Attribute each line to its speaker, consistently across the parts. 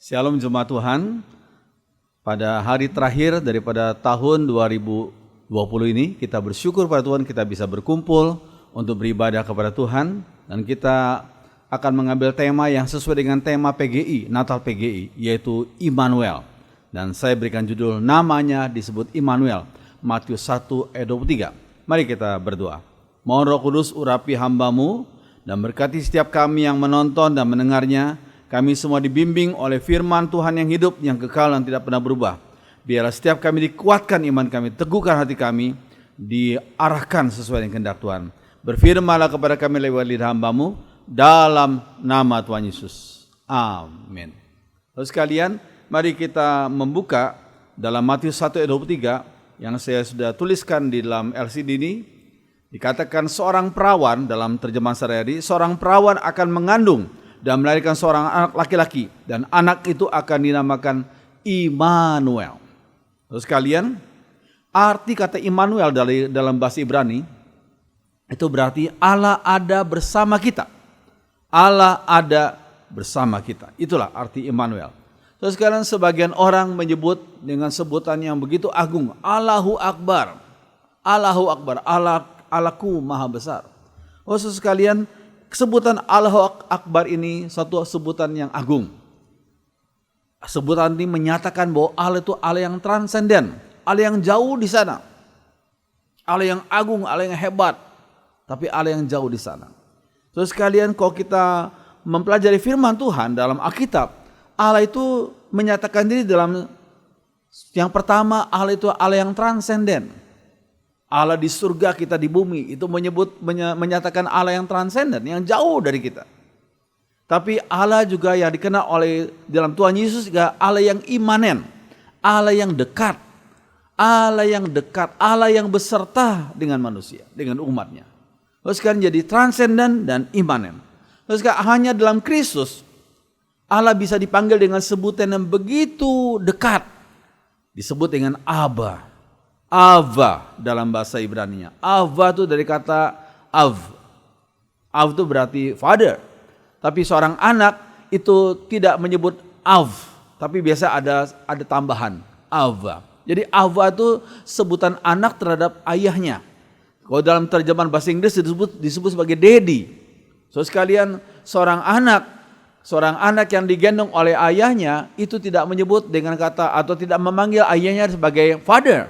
Speaker 1: Shalom jemaat Tuhan. Pada hari terakhir daripada tahun 2020 ini, kita bersyukur pada Tuhan kita bisa berkumpul untuk beribadah kepada Tuhan. Dan kita akan mengambil tema yang sesuai dengan tema PGI, Natal PGI, yaitu Immanuel. Dan saya berikan judul namanya disebut Immanuel, Matius 1 ayat 23. Mari kita berdoa. Mohon Roh Kudus urapi hamba-Mu dan berkati setiap kami yang menonton dan mendengarnya. Kami semua dibimbing oleh firman Tuhan yang hidup, yang kekal dan tidak pernah berubah. Biarlah setiap kami dikuatkan iman kami, teguhkan hati kami, diarahkan sesuai dengan kehendak Tuhan. Berfirmanlah kepada kami lewat lidah hamba-Mu, dalam nama Tuhan Yesus. Amin. Lalu sekalian, mari kita membuka dalam Matius 1 ayat 23, yang saya sudah tuliskan di dalam LCD ini. Dikatakan seorang perawan, dalam terjemahan sehari-hari, seorang perawan akan mengandung dan melahirkan seorang anak laki-laki, dan anak itu akan dinamakan Immanuel. Terus kalian, arti kata Immanuel dalam bahasa Ibrani itu berarti Allah ada bersama kita. Allah ada bersama kita. Itulah arti Immanuel. Terus kalian, sebagian orang menyebut dengan sebutan yang begitu agung, Allahu Akbar. Allahu Akbar, Allahku Maha Besar. Saudara sekalian, sebutan Allahu Akbar ini satu sebutan yang agung. Sebutan ini menyatakan bahwa Allah itu Allah yang transenden, Allah yang jauh di sana. Allah yang agung, Allah yang hebat, tapi Allah yang jauh di sana. Terus sekalian, kalau kita mempelajari firman Tuhan dalam Alkitab, Allah itu menyatakan diri dalam yang pertama, Allah itu Allah yang transenden. Allah di surga, kita di bumi, itu menyatakan Allah yang transenden, yang jauh dari kita. Tapi Allah juga yang dikenal oleh dalam Tuhan Yesus juga Allah yang imanen, Allah yang dekat, Allah yang dekat, Allah yang beserta dengan manusia, dengan umatnya. Terus kan jadi transenden dan imanen. Terus kan hanya dalam Kristus Allah bisa dipanggil dengan sebutan yang begitu dekat, disebut dengan Aba. Ava dalam bahasa Ibrani-nya. Ava itu dari kata Av. Av itu berarti father. Tapi seorang anak itu tidak menyebut Av, tapi biasa ada tambahan Ava. Jadi Ava itu sebutan anak terhadap ayahnya. Kalau dalam terjemahan bahasa Inggris disebut sebagai daddy. So sekalian, seorang anak yang digendong oleh ayahnya itu tidak menyebut dengan kata atau tidak memanggil ayahnya sebagai father,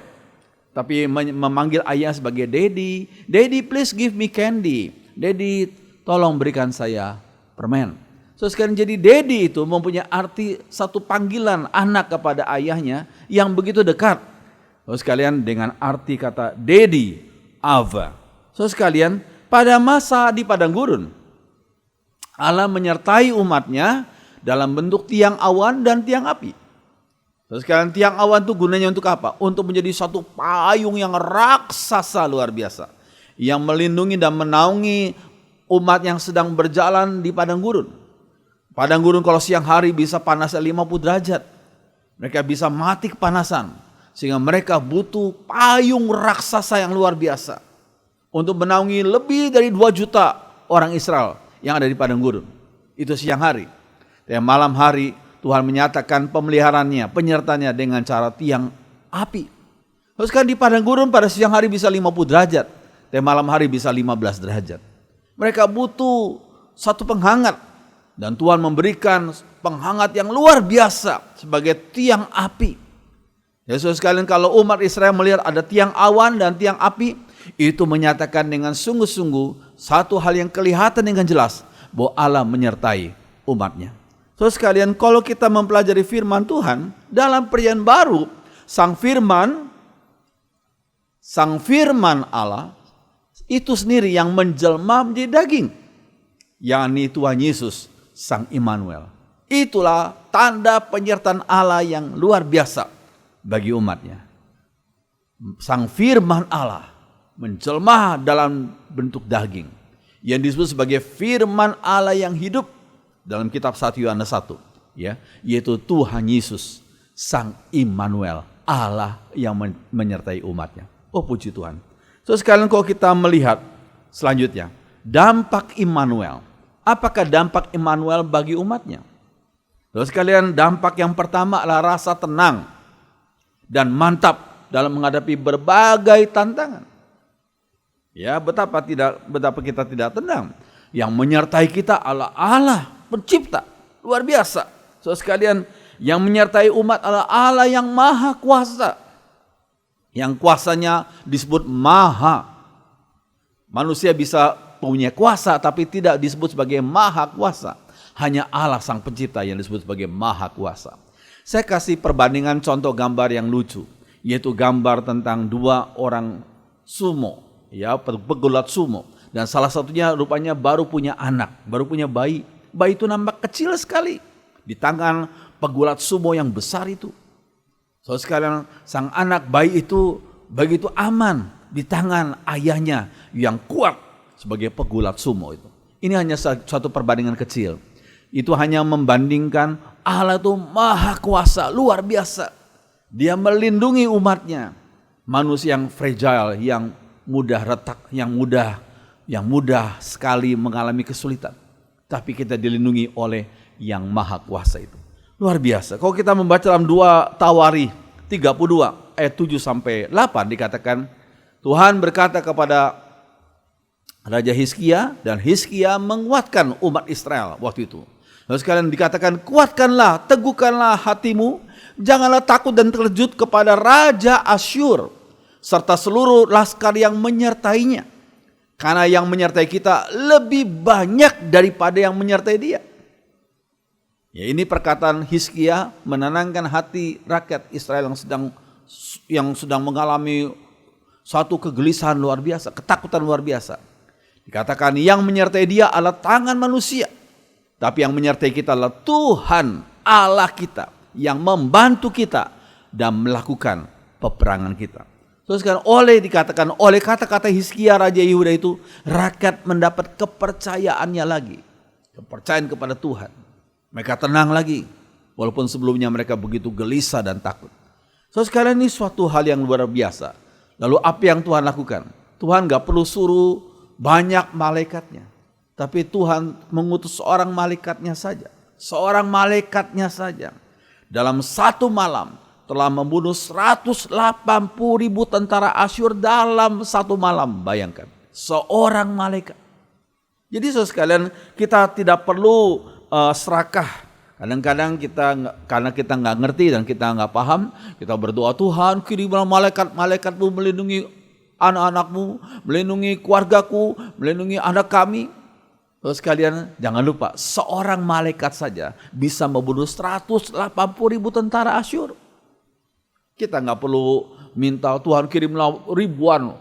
Speaker 1: tapi memanggil ayah sebagai daddy. Daddy, please give me candy. Daddy, tolong berikan saya permen. So sekarang, jadi daddy itu mempunyai arti satu panggilan anak kepada ayahnya yang begitu dekat. So sekalian, dengan arti kata daddy, Ava. So sekalian, pada masa di padang gurun, Allah menyertai umatnya dalam bentuk tiang awan dan tiang api. Terus sekarang, tiang awan itu gunanya untuk apa? Untuk menjadi satu payung yang raksasa luar biasa, yang melindungi dan menaungi umat yang sedang berjalan di padang gurun. Padang gurun kalau siang hari bisa panasnya 50 derajat. Mereka bisa mati kepanasan, sehingga mereka butuh payung raksasa yang luar biasa untuk menaungi lebih dari 2 juta orang Israel yang ada di padang gurun. Itu siang hari. Dan malam hari Tuhan menyatakan pemeliharaannya, penyertanya dengan cara tiang api. Terus kan di padang gurun pada siang hari bisa 50 derajat, dan malam hari bisa 15 derajat. Mereka butuh satu penghangat, dan Tuhan memberikan penghangat yang luar biasa sebagai tiang api. Ya saudara sekalian, kalau umat Israel melihat ada tiang awan dan tiang api, itu menyatakan dengan sungguh-sungguh satu hal yang kelihatan dengan jelas, bahwa Allah menyertai umatnya. So sekalian, kalau kita mempelajari firman Tuhan dalam Perjanjian Baru, sang firman Allah itu sendiri yang menjelma menjadi daging, yakni Tuhan Yesus, sang Immanuel. Itulah tanda penyertaan Allah yang luar biasa bagi umatnya. Sang firman Allah menjelma dalam bentuk daging, yang disebut sebagai firman Allah yang hidup dalam kitab 1 Yohanes 1, ya, yaitu Tuhan Yesus, sang Immanuel, Allah yang menyertai umatnya. Oh puji Tuhan. So sekalian, kalau kita melihat selanjutnya, dampak Immanuel. Apakah dampak Immanuel bagi umatnya? Terus sekalian, dampak yang pertama adalah rasa tenang dan mantap dalam menghadapi berbagai tantangan. Ya, betapa kita tidak tenang. Yang menyertai kita adalah Allah pencipta, luar biasa. Saudara sekalian, yang menyertai umat adalah Allah yang maha kuasa. Yang kuasanya disebut maha. Manusia bisa punya kuasa tapi tidak disebut sebagai maha kuasa. Hanya Allah sang pencipta yang disebut sebagai maha kuasa. Saya kasih perbandingan contoh gambar yang lucu, yaitu gambar tentang dua orang sumo, ya, pegulat sumo, dan salah satunya rupanya baru punya anak, baru punya bayi. Bayi itu nampak kecil sekali di tangan pegulat sumo yang besar itu. So sekarang sang anak bayi itu begitu aman di tangan ayahnya yang kuat sebagai pegulat sumo itu. Ini hanya suatu perbandingan kecil. Itu hanya membandingkan Allah itu maha kuasa, luar biasa. Dia melindungi umatnya. Manusia yang fragile, yang mudah retak, yang mudah sekali mengalami kesulitan. Tapi kita dilindungi oleh yang maha kuasa itu. Luar biasa. Kalau kita membaca dalam 2 Tawari 32 ayat 7 sampai 8 dikatakan, Tuhan berkata kepada Raja Hizkia, dan Hizkia menguatkan umat Israel waktu itu. Lalu sekalian dikatakan, kuatkanlah, teguhkanlah hatimu, janganlah takut dan terkejut kepada Raja Asyur, serta seluruh laskar yang menyertainya. Karena yang menyertai kita lebih banyak daripada yang menyertai dia. Ya, ini perkataan Hizkia menenangkan hati rakyat Israel yang sedang mengalami suatu kegelisahan luar biasa, ketakutan luar biasa. Dikatakan yang menyertai dia adalah tangan manusia. Tapi yang menyertai kita adalah Tuhan Allah kita yang membantu kita dan melakukan peperangan kita. Terus kan dikatakan oleh kata-kata Hizkia Raja Yehuda itu, rakyat mendapat kepercayaannya lagi. Kepercayaan kepada Tuhan. Mereka tenang lagi. Walaupun sebelumnya mereka begitu gelisah dan takut. So sekarang ini suatu hal yang luar biasa. Lalu apa yang Tuhan lakukan? Tuhan gak perlu suruh banyak malaikatnya. Tapi Tuhan mengutus seorang malaikatnya saja. Seorang malaikatnya saja. Dalam satu malam telah membunuh 180.000 tentara Asyur dalam satu malam. Bayangkan. Seorang malaikat. Jadi saudara sekalian, kita tidak perlu serakah. Kadang-kadang karena kita nggak ngerti dan kita nggak paham, kita berdoa, Tuhan kirimlah malaikat-malaikatmu melindungi anak-anakmu, melindungi keluargaku, melindungi anak kami. Terus kalian jangan lupa, seorang malaikat saja bisa membunuh 180.000 tentara Asyur. Kita nggak perlu minta Tuhan kirimlah ribuan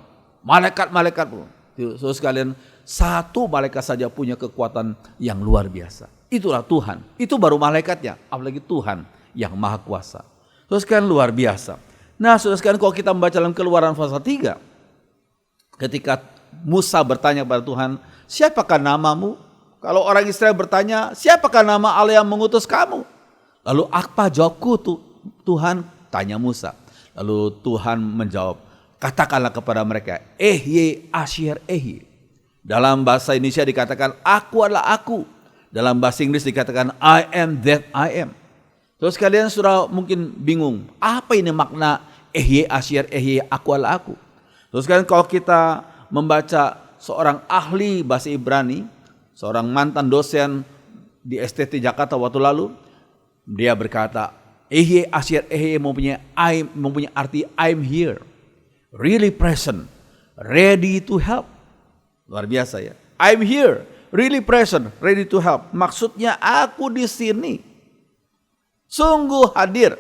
Speaker 1: malaikat-malaikatmu. Terus kalian, satu malaikat saja punya kekuatan yang luar biasa. Itulah Tuhan. Itu baru malaikatnya, apalagi Tuhan yang maha kuasa. Terus kalian luar biasa. Nah, saudara sekalian, kalau kita membaca dalam Keluaran pasal 3, ketika Musa bertanya kepada Tuhan, siapakah namamu? Kalau orang Israel bertanya, siapakah nama Allah yang mengutus kamu? Lalu apa jawabku Tuhan? Tanya Musa. Lalu Tuhan menjawab, katakanlah kepada mereka, Ehye Asyir Ehye. Dalam bahasa Indonesia dikatakan, aku adalah aku. Dalam bahasa Inggris dikatakan, I am that I am. Terus kalian sudah mungkin bingung, apa ini makna Ehye Asyir Ehye, aku adalah aku? Terus kalian, kalau kita membaca seorang ahli bahasa Ibrani, seorang mantan dosen di STT Jakarta waktu lalu, dia berkata, Ehye Asyir Ehye mempunyai arti I'm here, really present, ready to help. Luar biasa ya. I'm here, really present, ready to help. Maksudnya aku di sini, sungguh hadir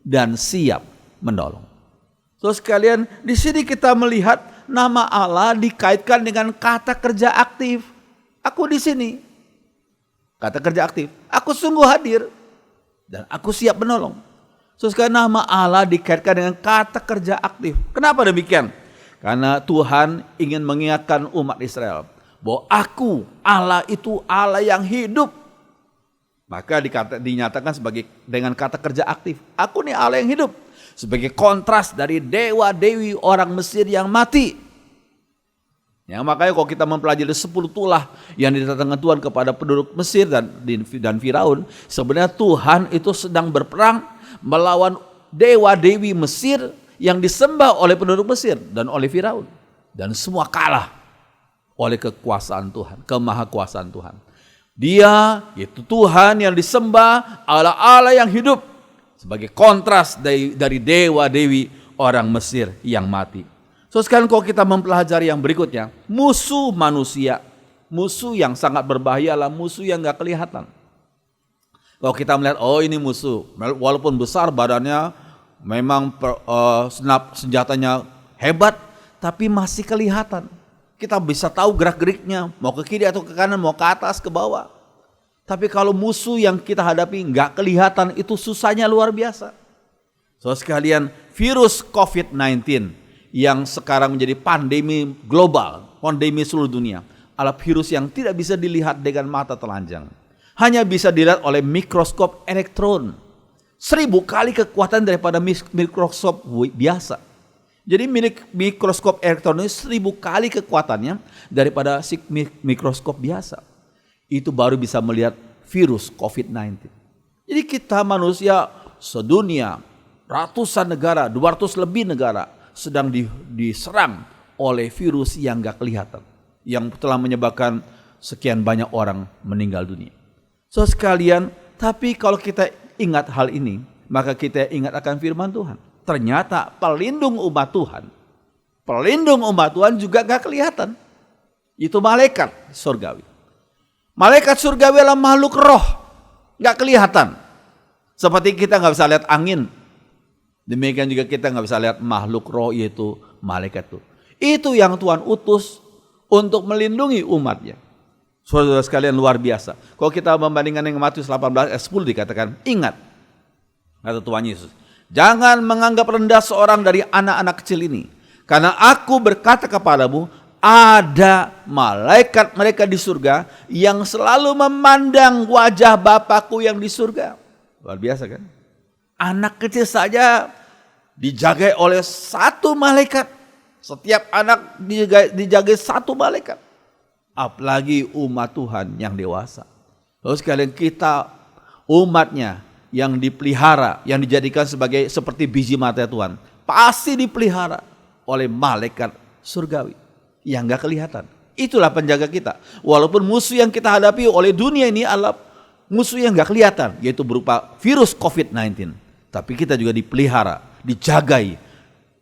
Speaker 1: dan siap menolong. Terus sekalian, di sini kita melihat nama Allah dikaitkan dengan kata kerja aktif. Aku di sini. Kata kerja aktif. Aku sungguh hadir dan aku siap menolong. Terus sekalian, nama Allah dikaitkan dengan kata kerja aktif. Kenapa demikian? Karena Tuhan ingin mengingatkan umat Israel bahwa aku, Allah itu Allah yang hidup. Maka dinyatakan dengan kata kerja aktif. Aku nih Allah yang hidup. Sebagai kontras dari dewa-dewi orang Mesir yang mati. Ya, makanya kalau kita mempelajari 10 tulah yang didatangkan Tuhan kepada penduduk Mesir dan Firaun, sebenarnya Tuhan itu sedang berperang melawan dewa-dewi Mesir yang disembah oleh penduduk Mesir dan oleh Firaun. Dan semua kalah oleh kekuasaan Tuhan, kemahakuasaan Tuhan. Dia, yaitu Tuhan yang disembah, Allah yang hidup, sebagai kontras dari dewa-dewi orang Mesir yang mati. So sekarang kalau kita mempelajari yang berikutnya, musuh manusia, musuh yang sangat berbahaya adalah musuh yang gak kelihatan. Kalau kita melihat, oh ini musuh, walaupun besar badannya, memang senjatanya hebat, tapi masih kelihatan. Kita bisa tahu gerak-geriknya, mau ke kiri atau ke kanan, mau ke atas, ke bawah. Tapi kalau musuh yang kita hadapi gak kelihatan, itu susahnya luar biasa. So sekalian, virus COVID-19 yang sekarang menjadi pandemi global, pandemi seluruh dunia, adalah virus yang tidak bisa dilihat dengan mata telanjang. Hanya bisa dilihat oleh mikroskop elektron. 1000 kali kekuatan daripada mikroskop biasa. Jadi mikroskop elektron ini 1000 kali kekuatannya daripada mikroskop biasa. Itu baru bisa melihat virus COVID-19. Jadi kita manusia sedunia, ratusan negara, 200 lebih negara sedang diserang oleh virus yang gak kelihatan, yang telah menyebabkan sekian banyak orang meninggal dunia. So sekalian, tapi kalau kita ingat hal ini, maka kita ingat akan firman Tuhan. Ternyata pelindung umat Tuhan juga gak kelihatan. Itu malaikat surgawi. Malaikat surgawi adalah makhluk roh, gak kelihatan. Seperti kita gak bisa lihat angin, demikian juga kita nggak bisa lihat makhluk roh, yaitu malaikat itu. Itu yang Tuhan utus untuk melindungi umatnya. Saudara sekalian, luar biasa. Kalau kita membandingkan dengan Matius 18 ayat 10 dikatakan, ingat, kata Tuhan Yesus, jangan menganggap rendah seorang dari anak-anak kecil ini. Karena aku berkata kepadamu, ada malaikat mereka di surga yang selalu memandang wajah Bapakku yang di surga. Luar biasa kan? Anak kecil saja dijagai oleh satu malaikat. Setiap anak dijagai satu malaikat. Apalagi umat Tuhan yang dewasa. Lalu sekalian kita umatnya yang dipelihara, yang dijadikan seperti biji mata Tuhan, pasti dipelihara oleh malaikat surgawi yang gak kelihatan. Itulah penjaga kita. Walaupun musuh yang kita hadapi oleh dunia ini adalah musuh yang gak kelihatan, yaitu berupa virus COVID-19. Tapi kita juga dipelihara, dijagai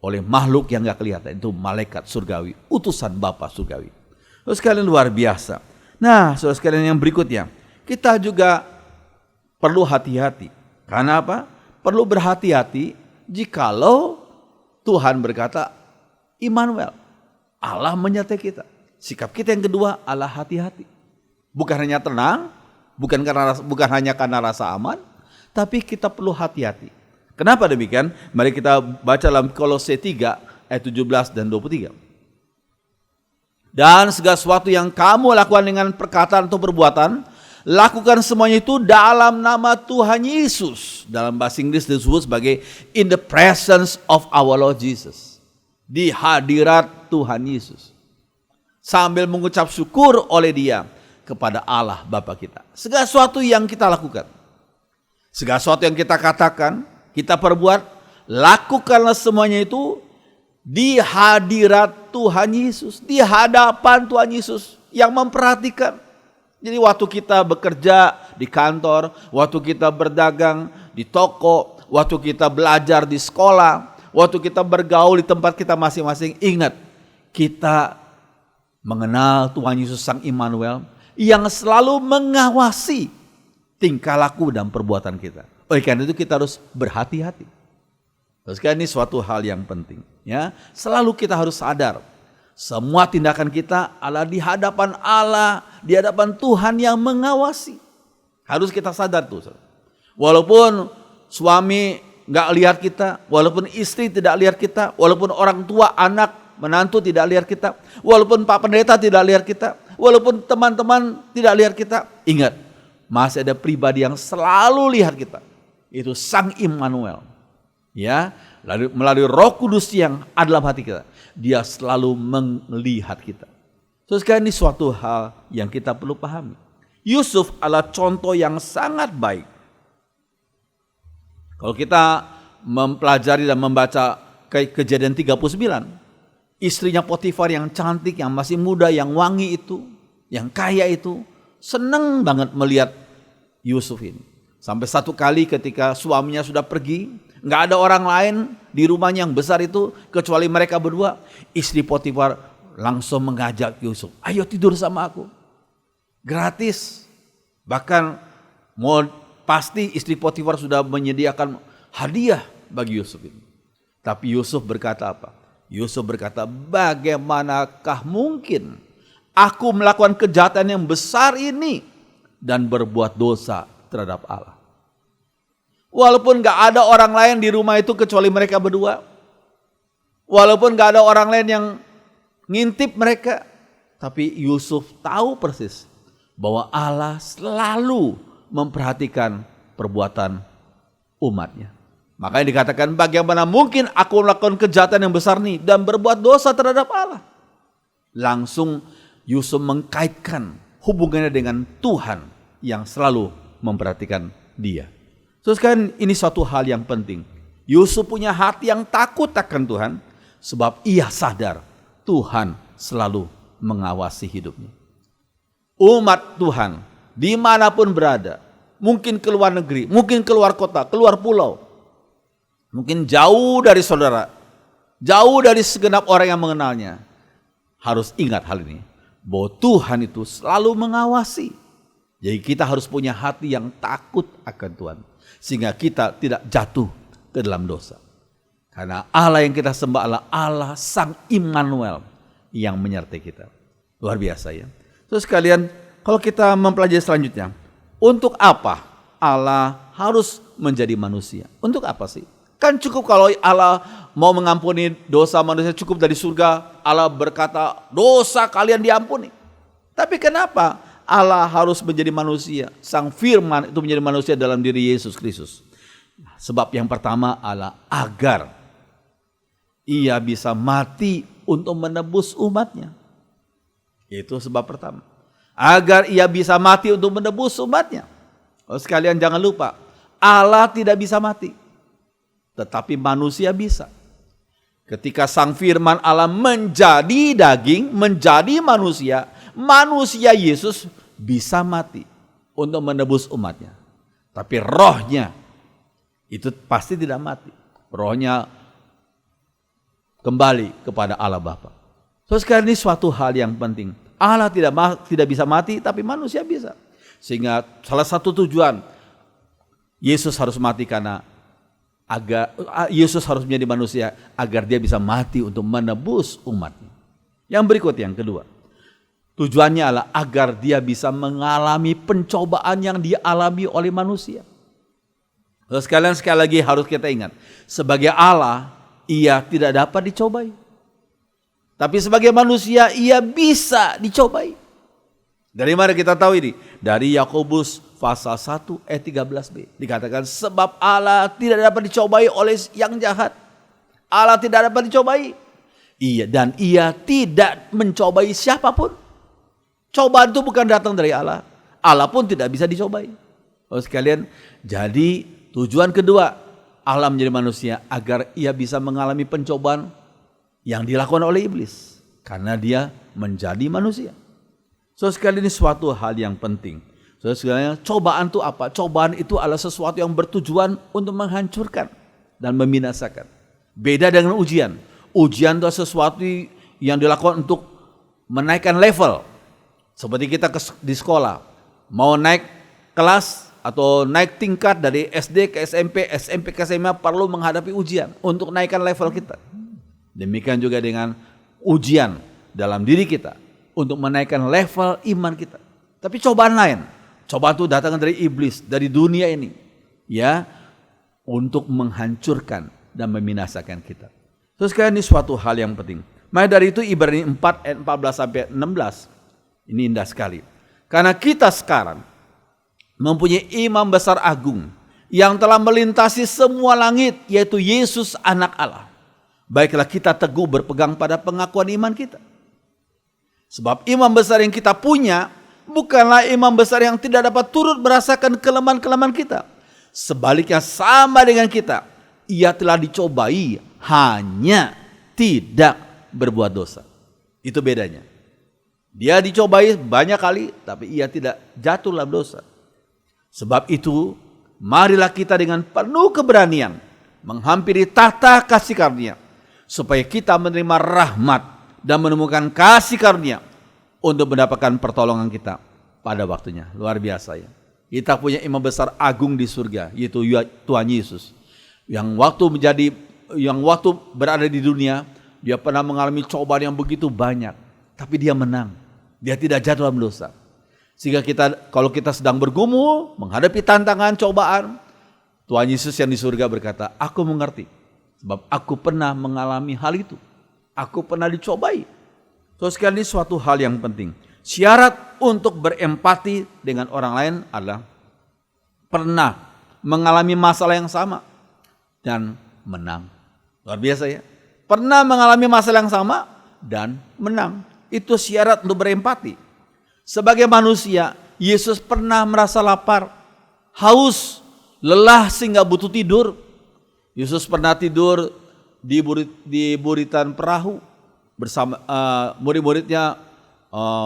Speaker 1: oleh makhluk yang gak kelihatan. Itu malaikat surgawi, utusan Bapa surgawi. Saudara sekalian, luar biasa. Nah, saudara sekalian, yang berikutnya, kita juga perlu hati-hati. Karena apa? Perlu berhati-hati jikalau Tuhan berkata, Immanuel, Allah menyertai kita. Sikap kita yang kedua adalah hati-hati. Bukan hanya tenang, bukan hanya karena rasa aman, tapi kita perlu hati-hati. Kenapa demikian? Mari kita baca dalam Kolose 3 ayat 17 dan 23. Dan segala sesuatu yang kamu lakukan dengan perkataan atau perbuatan, lakukan semuanya itu dalam nama Tuhan Yesus. Dalam bahasa Inggris disebut sebagai in the presence of our Lord Jesus. Di hadirat Tuhan Yesus. Sambil mengucap syukur oleh Dia kepada Allah Bapa kita. Segala sesuatu yang kita lakukan, segala sesuatu yang kita katakan, kita perbuat, lakukanlah semuanya itu di hadirat Tuhan Yesus, di hadapan Tuhan Yesus yang memperhatikan. Jadi waktu kita bekerja di kantor, waktu kita berdagang di toko, waktu kita belajar di sekolah, waktu kita bergaul di tempat kita masing-masing, ingat, kita mengenal Tuhan Yesus Sang Immanuel yang selalu mengawasi tingkah laku dan perbuatan kita. Oleh karena itu kita harus berhati-hati. Terus kan ini suatu hal yang penting, ya. Selalu kita harus sadar semua tindakan kita adalah di hadapan Allah, di hadapan Tuhan yang mengawasi. Harus kita sadar tuh. Walaupun suami nggak lihat kita, walaupun istri tidak lihat kita, walaupun orang tua, anak, menantu tidak lihat kita, walaupun Pak Pendeta tidak lihat kita, walaupun teman-teman tidak lihat kita, ingat, masih ada pribadi yang selalu lihat kita. Itu Sang Immanuel. Ya, melalui Roh Kudus yang ada dalam hati kita, Dia selalu melihat kita. Saudara, ini suatu hal yang kita perlu pahami. Yusuf adalah contoh yang sangat baik. Kalau kita mempelajari dan membaca Kejadian 39, istrinya Potifar yang cantik, yang masih muda, yang wangi itu, yang kaya itu, senang banget melihat Yusuf ini. Sampai satu kali ketika suaminya sudah pergi, nggak ada orang lain di rumahnya yang besar itu kecuali mereka berdua. Istri Potifar langsung mengajak Yusuf, ayo tidur sama aku, gratis. Bahkan pasti istri Potifar sudah menyediakan hadiah bagi Yusuf ini. Tapi Yusuf berkata apa? Yusuf berkata, bagaimanakah mungkin aku melakukan kejahatan yang besar ini dan berbuat dosa terhadap Allah. Walaupun gak ada orang lain di rumah itu kecuali mereka berdua. Walaupun gak ada orang lain yang ngintip mereka. Tapi Yusuf tahu persis bahwa Allah selalu memperhatikan perbuatan umatnya. Makanya dikatakan, bagaimana mungkin aku melakukan kejahatan yang besar ini dan berbuat dosa terhadap Allah. Langsung Yusuf mengkaitkan hubungannya dengan Tuhan yang selalu memperhatikan dia. Terus kan ini suatu hal yang penting. Yusuf punya hati yang takut akan Tuhan sebab ia sadar Tuhan selalu mengawasi hidupnya. Umat Tuhan dimanapun berada, mungkin ke luar negeri, mungkin keluar kota, keluar pulau, mungkin jauh dari saudara, jauh dari segenap orang yang mengenalnya, harus ingat hal ini, bahwa Tuhan itu selalu mengawasi. Jadi kita harus punya hati yang takut akan Tuhan, sehingga kita tidak jatuh ke dalam dosa. Karena Allah yang kita sembah adalah Allah Sang Immanuel yang menyertai kita. Luar biasa ya. Terus sekalian, kalau kita mempelajari selanjutnya, untuk apa Allah harus menjadi manusia? Untuk apa sih? Kan cukup kalau Allah mau mengampuni dosa manusia, cukup dari surga Allah berkata dosa kalian diampuni. Tapi kenapa Allah harus menjadi manusia? Sang Firman itu menjadi manusia dalam diri Yesus Kristus. Sebab yang pertama adalah agar ia bisa mati untuk menebus umatnya. Itu sebab pertama. Agar ia bisa mati untuk menebus umatnya. Oh, sekalian jangan lupa, Allah tidak bisa mati, tetapi manusia bisa. Ketika Sang Firman Allah menjadi daging, menjadi manusia, manusia Yesus bisa mati untuk menebus umatnya. Tapi rohnya itu pasti tidak mati. Rohnya kembali kepada Allah Bapa. So sekarang ini suatu hal yang penting. Allah tidak bisa mati, tapi manusia bisa. Sehingga salah satu tujuan Yesus harus mati karena Yesus harus menjadi manusia agar dia bisa mati untuk menebus umatnya. Yang berikut yang kedua, tujuannya adalah agar dia bisa mengalami pencobaan yang dialami oleh manusia. Terus sekali lagi harus kita ingat, sebagai Allah ia tidak dapat dicobai. Tapi sebagai manusia ia bisa dicobai. Dari mana kita tahu ini? Dari Yakobus pasal 1 ayat 13b. Dikatakan sebab Allah tidak dapat dicobai oleh yang jahat. Allah tidak dapat dicobai. Iya, dan ia tidak mencobai siapapun. Cobaan itu bukan datang dari Allah. Allah pun tidak bisa dicobai. Oh sekalian, jadi tujuan kedua Allah menjadi manusia agar ia bisa mengalami pencobaan yang dilakukan oleh iblis. Karena dia menjadi manusia. So sekali ini suatu hal yang penting. So sekali cobaan itu apa? Cobaan itu adalah sesuatu yang bertujuan untuk menghancurkan dan membinasakan. Beda dengan ujian. Ujian itu sesuatu yang dilakukan untuk menaikkan level. Seperti kita di sekolah. Mau naik kelas atau naik tingkat dari SD ke SMP, SMP ke SMA perlu menghadapi ujian untuk naikkan level kita. Demikian juga dengan ujian dalam diri kita untuk menaikkan level iman kita. Tapi cobaan lain, cobaan itu datang dari iblis, dari dunia ini, ya, untuk menghancurkan dan membinasakan kita. Terus sekarang ini suatu hal yang penting. Maka dari itu Ibrani 4 ayat 14 sampai 16 ini indah sekali. Karena kita sekarang mempunyai imam besar agung yang telah melintasi semua langit, yaitu Yesus anak Allah. Baiklah kita teguh berpegang pada pengakuan iman kita. Sebab imam besar yang kita punya bukanlah imam besar yang tidak dapat turut merasakan kelemahan-kelemahan kita. Sebaliknya sama dengan kita. Ia telah dicobai, hanya tidak berbuat dosa. Itu bedanya. Dia dicobai banyak kali, tapi ia tidak jatuh dalam dosa. Sebab itu, marilah kita dengan penuh keberanian menghampiri tahta kasih karunia, supaya kita menerima rahmat dan menemukan kasih karunia untuk mendapatkan pertolongan kita pada waktunya. Luar biasa ya. Kita punya imam besar agung di surga, yaitu Tuhan Yesus. Yang waktu berada di dunia, dia pernah mengalami cobaan yang begitu banyak, tapi dia menang. Dia tidak jatuh dalam dosa. Sehingga kalau kita sedang bergumul, menghadapi tantangan, cobaan, Tuhan Yesus yang di surga berkata, aku mengerti. Sebab aku pernah mengalami hal itu. Aku pernah dicobai. So sekali ini suatu hal yang penting. Syarat untuk berempati dengan orang lain adalah pernah mengalami masalah yang sama dan menang. Luar biasa ya. Pernah mengalami masalah yang sama dan menang. Itu syarat untuk berempati. Sebagai manusia, Yesus pernah merasa lapar, haus, lelah sehingga butuh tidur. Yesus pernah tidur di buritan perahu bersama murid-muridnya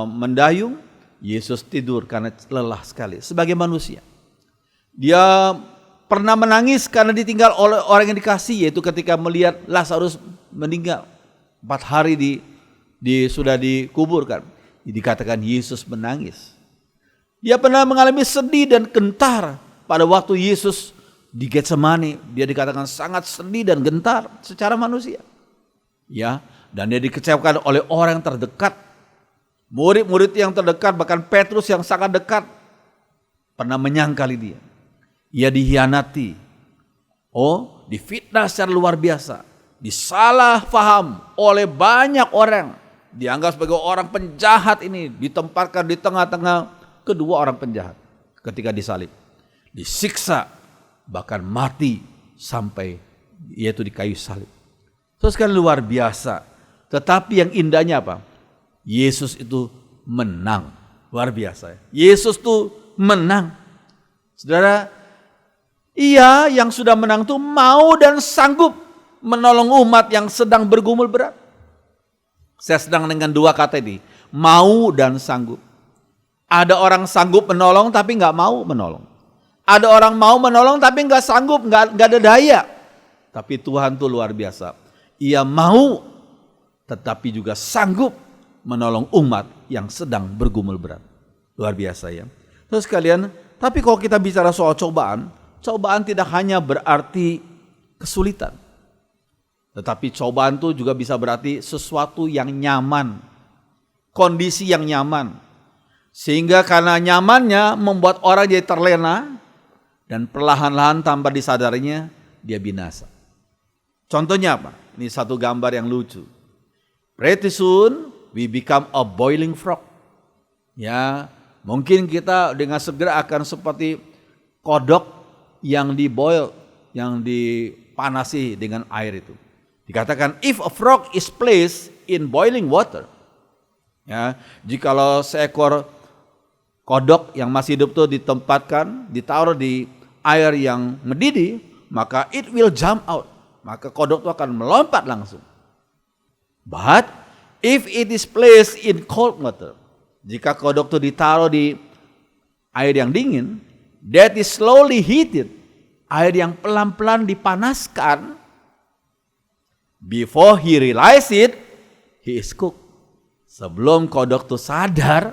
Speaker 1: mendayung. Yesus tidur karena lelah sekali sebagai manusia. Dia pernah menangis karena ditinggal oleh orang yang dikasih, yaitu ketika melihat Lazarus meninggal 4 hari sudah dikuburkan. Dikatakan Yesus menangis. Dia pernah mengalami sedih dan gentar pada waktu Yesus di Getsemani. Dia dikatakan sangat sedih dan gentar secara manusia. Ya, dan dia dikecewakan oleh orang yang terdekat. Murid-murid yang terdekat, bahkan Petrus yang sangat dekat, pernah menyangkali dia. Ia dikhianati. Difitnah secara luar biasa. Disalah faham oleh banyak orang. Dianggap sebagai orang penjahat ini. Ditempatkan di tengah-tengah kedua orang penjahat. Ketika disalib. Disiksa. Bahkan mati sampai yaitu di kayu salib. Terus kan luar biasa. Tetapi yang indahnya apa? Yesus itu menang. Luar biasa. Yesus itu menang. Saudara, ia yang sudah menang itu mau dan sanggup menolong umat yang sedang bergumul berat. Saya sedang dengan 2 kata ini, mau dan sanggup. Ada orang sanggup menolong tapi nggak mau menolong. Ada orang mau menolong tapi nggak sanggup, nggak ada daya. Tapi Tuhan tuh luar biasa. Ia mau tetapi juga sanggup menolong umat yang sedang bergumul berat. Luar biasa ya. Terus kalian, tapi kalau kita bicara soal cobaan, cobaan tidak hanya berarti kesulitan. Tetapi cobaan itu juga bisa berarti sesuatu yang nyaman. Kondisi yang nyaman. Sehingga karena nyamannya membuat orang jadi terlena. Dan perlahan-lahan tanpa disadarinya dia binasa. Contohnya apa? Ini satu gambar yang lucu. Pretty soon we become a boiling frog. Ya, mungkin kita dengan segera akan seperti kodok yang diboil, yang dipanasi dengan air itu. Dikatakan if a frog is placed in boiling water. Ya, jikalau seekor kodok yang masih hidup itu ditempatkan, ditaruh di air yang mendidih, maka it will jump out. Maka kodok itu akan melompat langsung. But if it is placed in cold water, jika kodok itu ditaruh di air yang dingin, that is slowly heated, air yang pelan-pelan dipanaskan, before he realize it, he is cooked. Sebelum kodok itu sadar,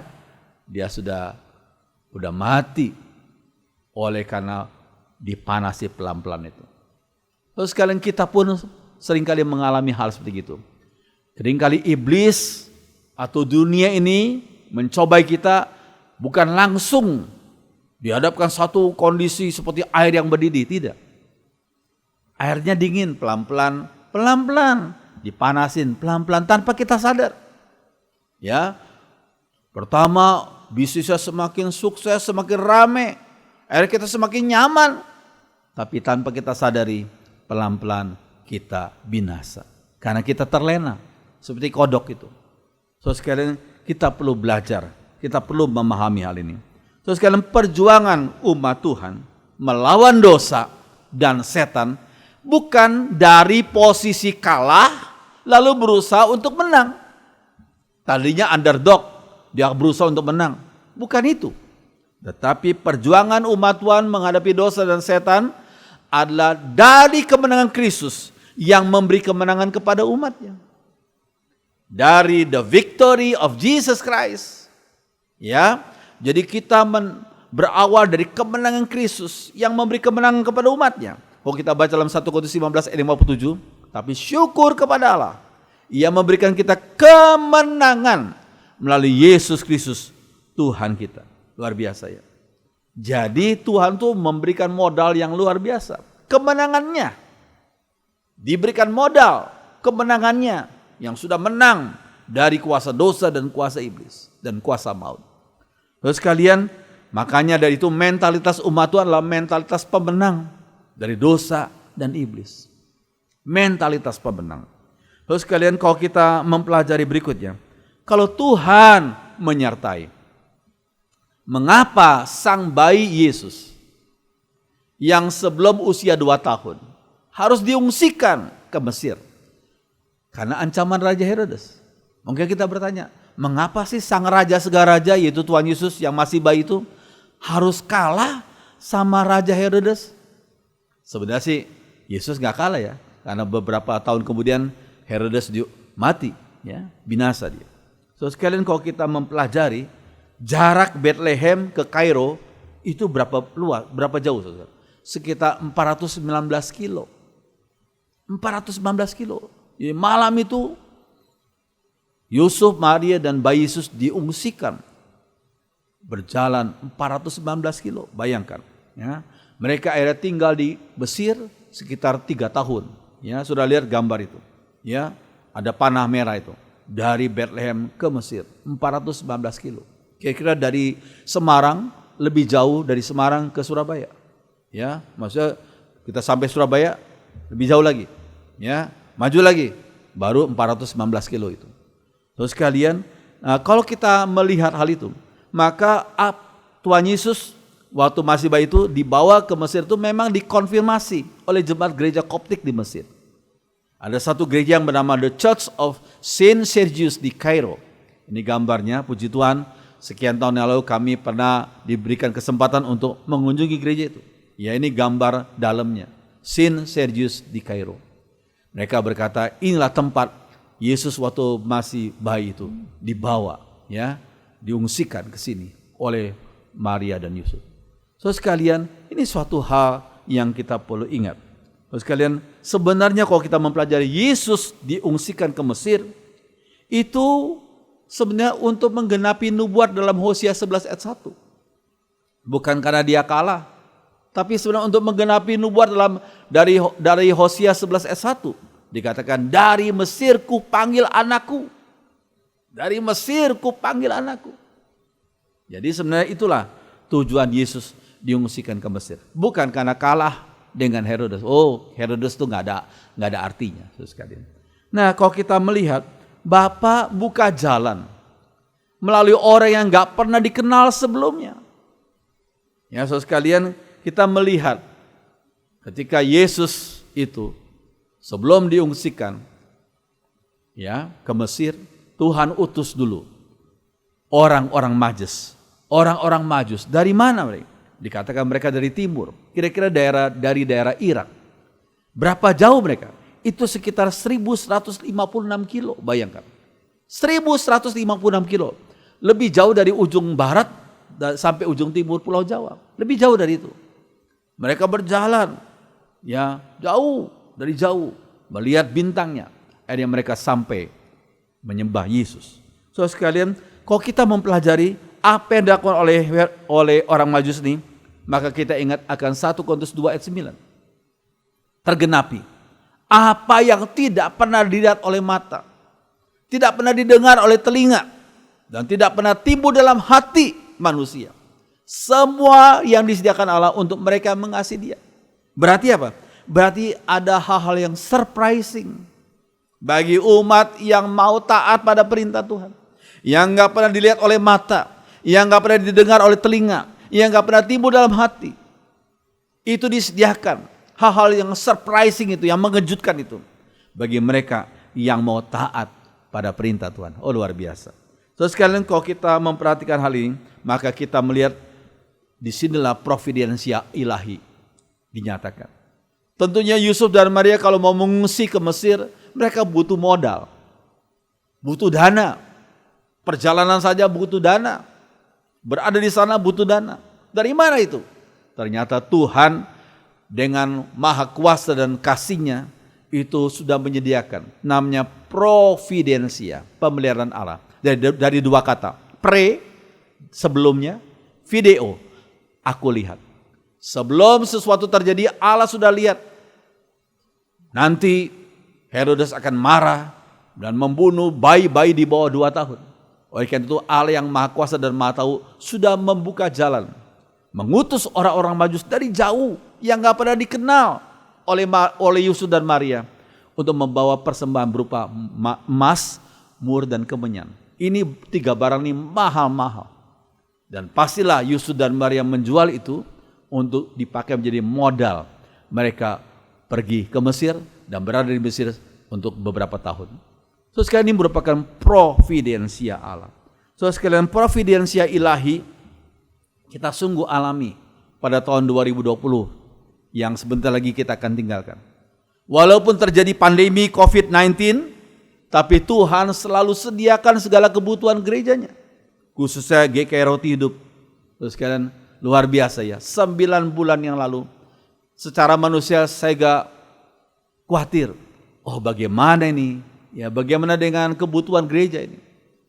Speaker 1: dia sudah mati oleh karena dipanasi pelan-pelan itu. Terus sekalian kita pun seringkali mengalami hal seperti itu. Seringkali iblis atau dunia ini mencobai kita bukan langsung dihadapkan satu kondisi seperti air yang mendidih, tidak. Airnya dingin pelan-pelan, dipanasin pelan-pelan tanpa kita sadar. Ya. Pertama, bisnisnya semakin sukses, semakin rame. Akhirnya kita semakin nyaman. Tapi tanpa kita sadari, pelan-pelan kita binasa. Karena kita terlena. Seperti kodok itu. So sekalian kita perlu belajar, kita perlu memahami hal ini. Terus sekalian, perjuangan umat Tuhan melawan dosa dan setan bukan dari posisi kalah lalu berusaha untuk menang. Tadinya underdog, dia berusaha untuk menang. Bukan itu. Tetapi perjuangan umat Tuhan menghadapi dosa dan setan adalah dari kemenangan Kristus yang memberi kemenangan kepada umatnya. Dari the victory of Jesus Christ. Ya, jadi kita berawal dari kemenangan Kristus yang memberi kemenangan kepada umatnya. Kalau kita baca dalam 1 Korintus 15 ayat 57, tapi syukur kepada Allah, Ia memberikan kita kemenangan melalui Yesus Kristus Tuhan kita. Luar biasa ya. Jadi Tuhan tuh memberikan modal yang luar biasa. Kemenangannya. Diberikan modal kemenangannya yang sudah menang dari kuasa dosa dan kuasa iblis dan kuasa maut. Terus kalian, makanya dari itu mentalitas umat Tuhan adalah mentalitas pemenang dari dosa dan iblis. Mentalitas pemenang. Terus kalian, kalau kita mempelajari berikutnya, kalau Tuhan menyertai, mengapa sang bayi Yesus yang sebelum usia 2 tahun harus diungsikan ke Mesir? Karena ancaman Raja Herodes. Mungkin kita bertanya, mengapa sih sang raja segala raja, yaitu Tuhan Yesus yang masih bayi itu, harus kalah sama Raja Herodes? Sebenarnya sih Yesus gak kalah ya, karena beberapa tahun kemudian Herodes mati, ya, binasa dia. So sekalian, kalau kita mempelajari jarak Bethlehem ke Kairo itu berapa jauh, saudara? Sekitar 419 kilo. 419 kilo. Jadi malam itu Yusuf, Maria dan bayi Yesus diungsikan. Berjalan 419 kilo, bayangkan. Ya. Mereka akhirnya tinggal di Mesir sekitar 3 tahun. Ya, sudah lihat gambar itu. Ya, ada panah merah itu. Dari Bethlehem ke Mesir, 419 kilo. Kira-kira dari Semarang, lebih jauh dari Semarang ke Surabaya. Ya, maksudnya kita sampai Surabaya lebih jauh lagi. Ya, maju lagi, baru 419 kilo itu. Terus kalian, kalau kita melihat hal itu, maka Tuhan Yesus waktu masih bayi itu dibawa ke Mesir itu memang dikonfirmasi oleh jemaat gereja Koptik di Mesir. Ada satu gereja yang bernama The Church of Saint Sergius di Kairo. Ini gambarnya, puji Tuhan, sekian tahun yang lalu kami pernah diberikan kesempatan untuk mengunjungi gereja itu. Ya, ini gambar dalamnya, Saint Sergius di Kairo. Mereka berkata, inilah tempat Yesus waktu masih bayi itu dibawa, ya, diungsikan ke sini oleh Maria dan Yusuf. So sekalian, ini suatu hal yang kita perlu ingat. So sekalian, sebenarnya kalau kita mempelajari Yesus diungsikan ke Mesir, itu sebenarnya untuk menggenapi nubuat dalam Hosea 11 ayat 1. Bukan karena dia kalah, tapi sebenarnya untuk menggenapi nubuat dari Hosea 11 ayat 1. Dikatakan, dari Mesir ku panggil anakku. Dari Mesir ku panggil anakku. Jadi sebenarnya itulah tujuan Yesus diungsikan ke Mesir. Bukan karena kalah dengan Herodes. Oh, Herodes itu nggak ada artinya, saudara sekalian. Nah, kalau kita melihat, Bapa buka jalan melalui orang yang nggak pernah dikenal sebelumnya. Ya, saudara sekalian, kita melihat ketika Yesus itu sebelum diungsikan, ya, ke Mesir, Tuhan utus dulu orang-orang Majus. Dari mana mereka? Dikatakan mereka dari timur, kira-kira dari daerah Irak. Berapa jauh mereka? Itu sekitar 1156 kilo, bayangkan. 1156 kilo. Lebih jauh dari ujung barat sampai ujung timur Pulau Jawa. Lebih jauh dari itu. Mereka berjalan, ya, dari jauh, melihat bintangnya. Akhirnya mereka sampai menyembah Yesus. So sekalian, kalau kita mempelajari apa yang dilakukan oleh orang Majus ini, maka kita ingat akan 1 Korintus 2 ayat 9. Tergenapi apa yang tidak pernah dilihat oleh mata, tidak pernah didengar oleh telinga, dan tidak pernah timbul dalam hati manusia. Semua yang disediakan Allah untuk mereka yang mengasihi Dia. Berarti apa? Berarti ada hal-hal yang surprising bagi umat yang mau taat pada perintah Tuhan. yang nggak pernah dilihat oleh mata, yang nggak pernah didengar oleh telinga, yang nggak pernah timbul dalam hati. Itu disediakan hal-hal yang surprising itu, yang mengejutkan itu bagi mereka yang mau taat pada perintah Tuhan. Oh, luar biasa. So sekalian, kalau kita memperhatikan hal ini, maka kita melihat disinilah providensia ilahi dinyatakan. Tentunya Yusuf dan Maria kalau mau mengungsi ke Mesir, mereka butuh modal, butuh dana. Perjalanan saja butuh dana, berada di sana butuh dana. Dari mana itu? Ternyata Tuhan dengan maha kuasa dan kasih-Nya itu sudah menyediakan. Namanya providensia, pemeliharaan Allah. Dari dua kata, pre, sebelumnya, video, aku lihat. Sebelum sesuatu terjadi, Allah sudah lihat. Nanti Herodes akan marah dan membunuh bayi-bayi di bawah 2 tahun. Oleh karena itu Allah yang maha kuasa dan maha tahu sudah membuka jalan. Mengutus orang-orang Majus dari jauh yang gak pernah dikenal oleh Yusuf dan Maria untuk membawa persembahan berupa emas, mur, dan kemenyan. Ini 3 barang ini mahal-mahal. Dan pastilah Yusuf dan Maria menjual itu untuk dipakai menjadi modal mereka pergi ke Mesir dan berada di Mesir untuk beberapa tahun. So sekalian, ini merupakan providensia Allah. So sekalian, providensia ilahi kita sungguh alami pada tahun 2020 yang sebentar lagi kita akan tinggalkan. Walaupun terjadi pandemi COVID-19, tapi Tuhan selalu sediakan segala kebutuhan gerejanya, khususnya GKI Roti Hidup. Terus sekalian, luar biasa ya, 9 bulan yang lalu secara manusia saya gak khawatir. Oh, bagaimana ini? Ya, bagaimana dengan kebutuhan gereja ini?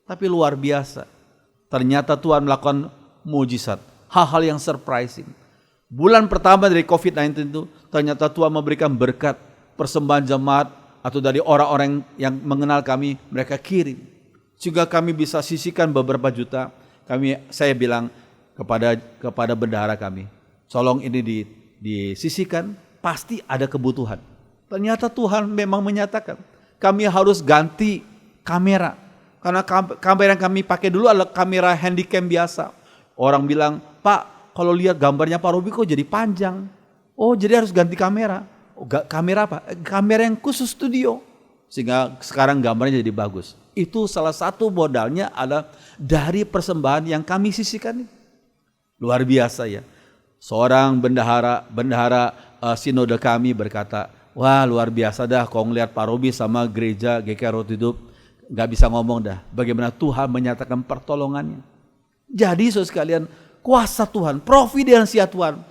Speaker 1: Tapi luar biasa. Ternyata Tuhan melakukan mujizat, hal-hal yang surprising. Bulan pertama dari COVID-19 itu ternyata Tuhan memberikan berkat, persembahan jemaat atau dari orang-orang yang mengenal kami, mereka kirim. Sehingga kami bisa sisihkan beberapa juta. Saya bilang kepada bendahara kami, tolong ini disisihkan, pasti ada kebutuhan. Ternyata Tuhan memang menyatakan kami harus ganti kamera, karena kamera yang kami pakai dulu adalah kamera handycam biasa. Orang bilang, Pak, kalau lihat gambarnya Pak Robi kok jadi panjang. Oh, jadi harus ganti kamera. Oh, kamera apa? Kamera yang khusus studio, sehingga sekarang gambarnya jadi bagus. Itu salah satu modalnya adalah dari persembahan yang kami sisihkan. Luar biasa ya. Seorang bendahara sinode kami berkata, wah luar biasa dah kalau ngeliat Pak Robi sama gereja GKI Roti Hidup, gak bisa ngomong dah bagaimana Tuhan menyatakan pertolongannya. Jadi saudara sekalian, kuasa Tuhan, providensia Tuhan,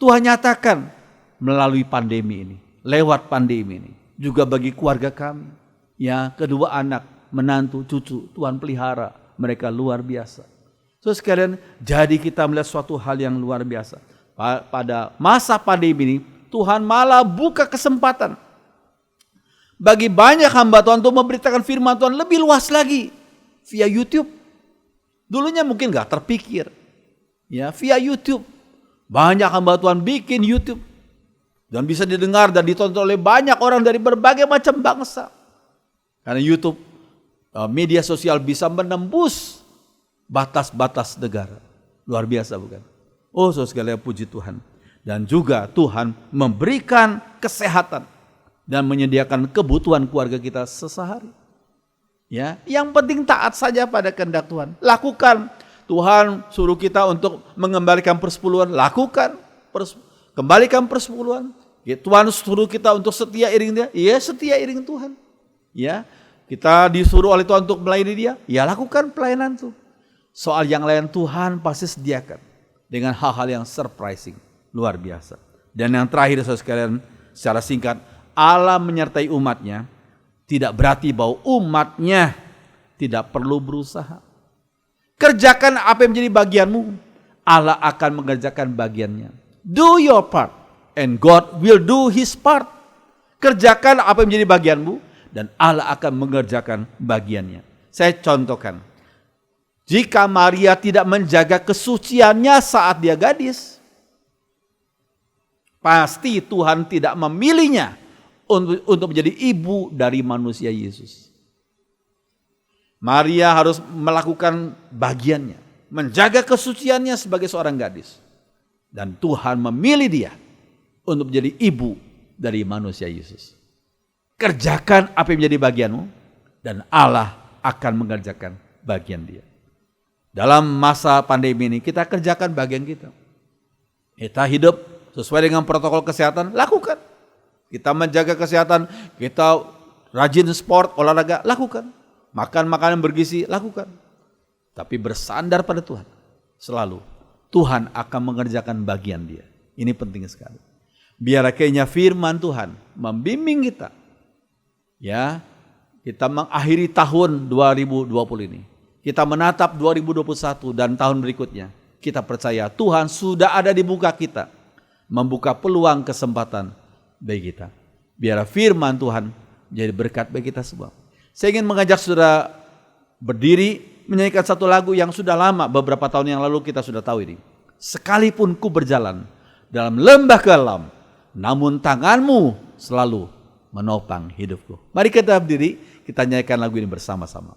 Speaker 1: Tuhan nyatakan melalui pandemi ini, lewat pandemi ini, juga bagi keluarga kami, ya, kedua anak, menantu, cucu, Tuhan pelihara mereka luar biasa. So sekalian, jadi kita melihat suatu hal yang luar biasa. Pada masa pandemi ini, Tuhan malah buka kesempatan bagi banyak hamba Tuhan untuk memberitakan firman Tuhan lebih luas lagi via YouTube. Dulunya mungkin gak terpikir, ya, via YouTube. Banyak hamba Tuhan bikin YouTube dan bisa didengar dan ditonton oleh banyak orang dari berbagai macam bangsa. Karena YouTube, media sosial bisa menembus batas-batas negara. Luar biasa bukan? Oh, saudara sekalian, puji Tuhan. Dan juga Tuhan memberikan kesehatan dan menyediakan kebutuhan keluarga kita sesehari. Ya, yang penting taat saja pada kehendak Tuhan. Lakukan. Tuhan suruh kita untuk mengembalikan persepuluhan, lakukan. Kembalikan persepuluhan. Ya, Tuhan suruh kita untuk setia iring Dia, ya setia iring Tuhan. Ya, kita disuruh oleh Tuhan untuk melayani Dia, ya lakukan pelayanan itu. Soal yang lain Tuhan pasti sediakan dengan hal-hal yang surprising, luar biasa. Dan yang terakhir saudara sekalian, secara singkat, Allah menyertai umatnya tidak berarti bahwa umatnya tidak perlu berusaha. Kerjakan apa yang menjadi bagianmu, Allah akan mengerjakan bagiannya. Do your part and God will do His part. Kerjakan apa yang menjadi bagianmu dan Allah akan mengerjakan bagiannya. Saya contohkan. Jika Maria tidak menjaga kesuciannya saat dia gadis, pasti Tuhan tidak memilihnya untuk menjadi ibu dari manusia Yesus. Maria harus melakukan bagiannya, menjaga kesuciannya sebagai seorang gadis. Dan Tuhan memilih dia untuk menjadi ibu dari manusia Yesus. Kerjakan apa yang menjadi bagianmu, dan Allah akan mengerjakan bagian dia. Dalam masa pandemi ini kita kerjakan bagian kita. Kita hidup sesuai dengan protokol kesehatan, lakukan. Kita menjaga kesehatan, kita rajin sport, olahraga, lakukan. Makan makanan bergizi, lakukan. Tapi bersandar pada Tuhan. Selalu Tuhan akan mengerjakan bagian dia. Ini penting sekali. Biar akhirnya firman Tuhan membimbing kita. Ya, kita mengakhiri tahun 2020 ini. Kita menatap 2021 dan tahun berikutnya. Kita percaya Tuhan sudah ada di muka kita. Membuka peluang kesempatan bagi kita. Biar firman Tuhan jadi berkat bagi kita semua. Saya ingin mengajak saudara berdiri menyanyikan satu lagu yang sudah lama, beberapa tahun yang lalu kita sudah tahu ini. Sekalipun ku berjalan dalam lembah kelam, namun tanganmu selalu menopang hidupku. Mari kita berdiri, kita nyanyikan lagu ini bersama-sama.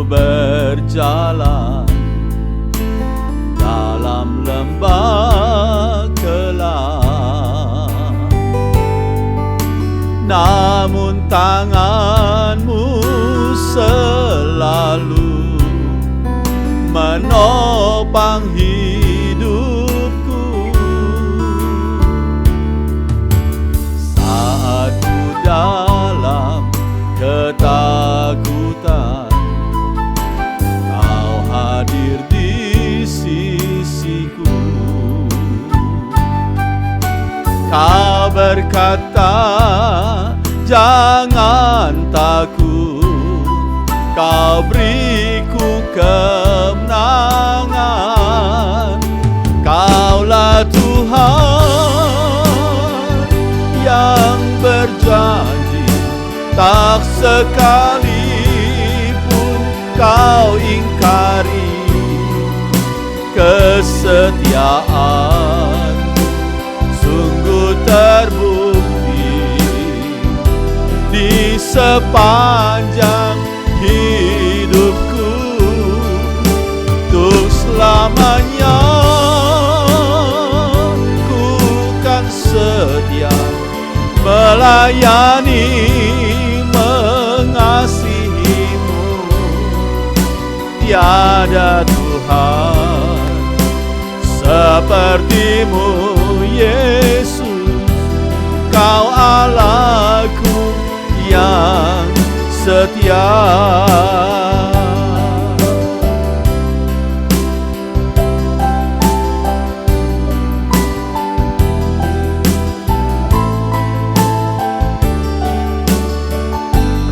Speaker 2: Berjalan dalam lembah kelam, namun tanganmu selalu menopang hidupku. Saat ku dalam ketakutan, hadir di sisiku. Kau berkata, jangan takut, Kau beriku kemenangan. Kaulah Tuhan yang berjanji, tak sekalipun Kau ingkari kesetiaan. Sungguh terbukti di sepanjang hidupku, untuk selamanya ku kan setia melayani, mengasihimu. Tiada Tuhan sepertimu, Yesus. Kau Allahku yang setia.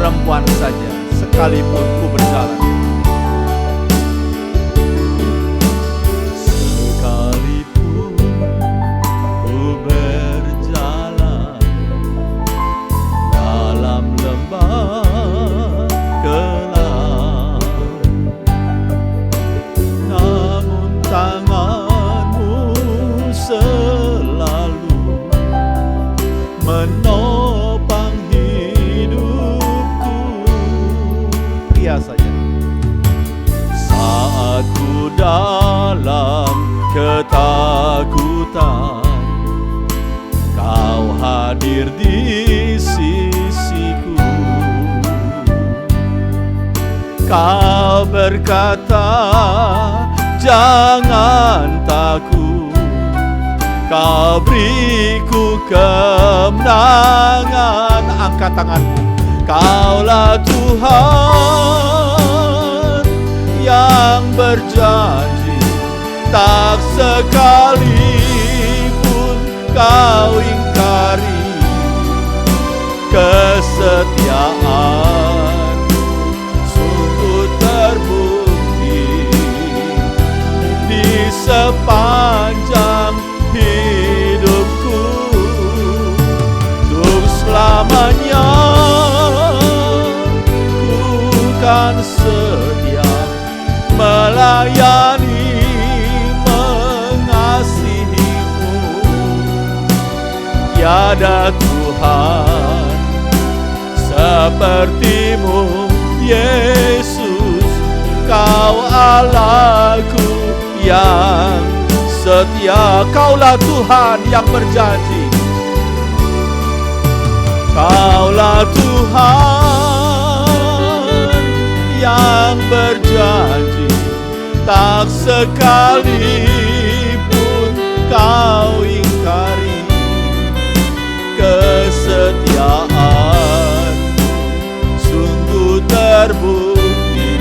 Speaker 1: Perempuan saja, sekalipun ku berjalan. Saat ku dalam ketakutan, Kau hadir di sisiku. Kau berkata, jangan takut, Kau beriku kemenangan. Angkat tanganmu. Kaulah Tuhan yang berjanji, tak sekalipun Kau ingkari kesetiaan. Sungguh terbukti di sepanjang hidup.
Speaker 2: melayani, mengasihi-Mu. Tiada Tuhan seperti-Mu, Yesus. Kau Allahku yang setia. Kaulah Tuhan yang berjanji. Kaulah Tuhan yang berjanji, tak sekalipun Kau ingkari kesetiaan. Sungguh terbukti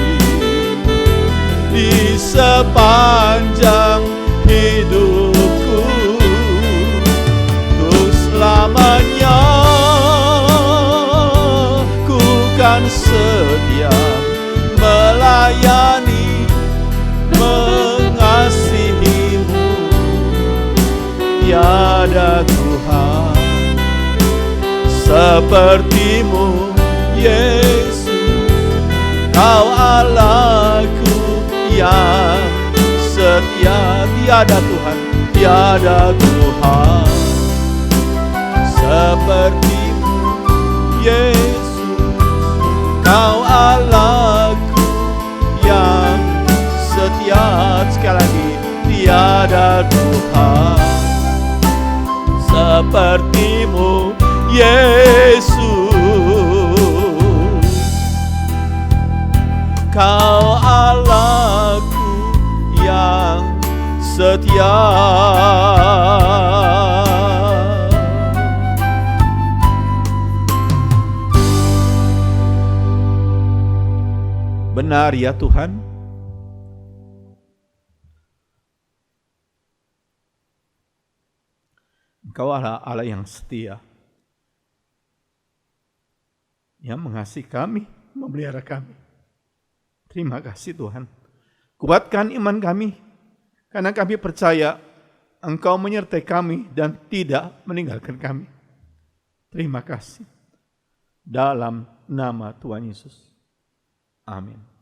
Speaker 2: di sepanjang hidupku, untuk selamanya ku kan setia melayani, mengasihi-Mu. Tiada Tuhan seperti-Mu, Yesus. Kau Allahku yang setia. Tiada Tuhan, tiada Tuhan seperti-Mu, Yesus. Kau Allahku yang setia. Sekali lagi, tiada Tuhan seperti-Mu, Yesus. Kau Allahku yang setia. Benar ya Tuhan, Engkau adalah Allah yang setia, yang mengasihi kami, memelihara kami. Terima kasih Tuhan. Kuatkan iman kami, karena kami percaya Engkau menyertai kami dan tidak meninggalkan kami. Terima kasih. Dalam nama Tuhan Yesus. Amin.